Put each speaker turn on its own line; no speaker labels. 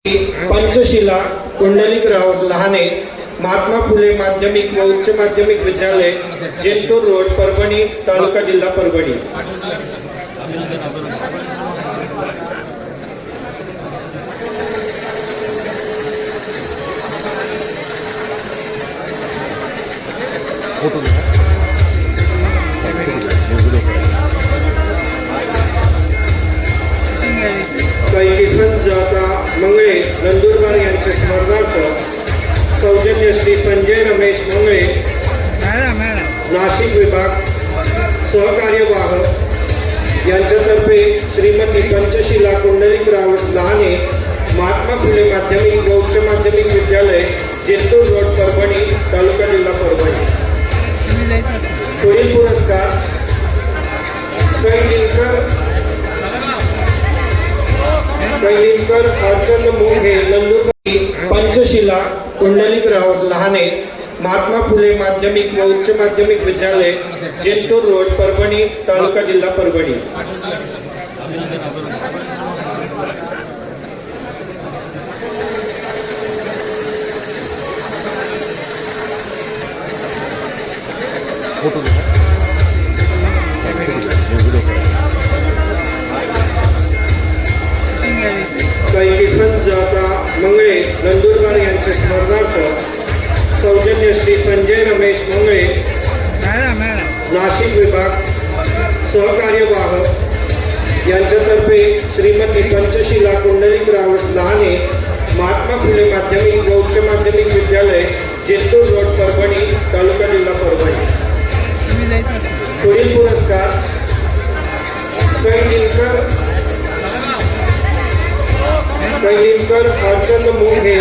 पंचशिला कुंडलिकराव लहाने महात्मा फुले माध्यमिक व उच्च माध्यमिक विद्यालय जिंतूर रोड परभणी तालुका जिल्हा परभणी। किसन जाता मंगळे नंदुरबार यांच्या स्मरणार्थ सौजन्य श्री संजय रमेश मंगळे नाशिक विभाग सहकार्यवाह यांच्यातर्फे श्रीमती पंचशिला कुंडलिकराव लहाने महात्मा फुले माध्यमिक व उच्च माध्यमिक विद्यालय जिंतूर रोड परभणी तालुका जिल्हा परभणी। पुढील पुरस्कार कैलिंकर अर्चन मोघे नंदुरबार। पंचशिला कुंडलिकराव लहाने महात्मा फुले माध्यमिक व उच्च माध्यमिक विद्यालय जिंतूर रोड परभणी तालुका जिल्हा परभणी। किसन जाता मंगळे नंदुरबार यांच्या स्मरणार्थ सौजन्य श्री संजय रमेश मंगळे नाशिक विभाग सहकार्यवाह यांच्यातर्फे श्रीमती पंचशिला कुंडलिकराव लहाने महात्मा फुले माध्यमिक व उच्च माध्यमिक विद्यालय जिंतूर रोड परभणी तालुका जिल्हा परभणी। पुढील पुरस्कार कैलिंकर अर्चन मोघे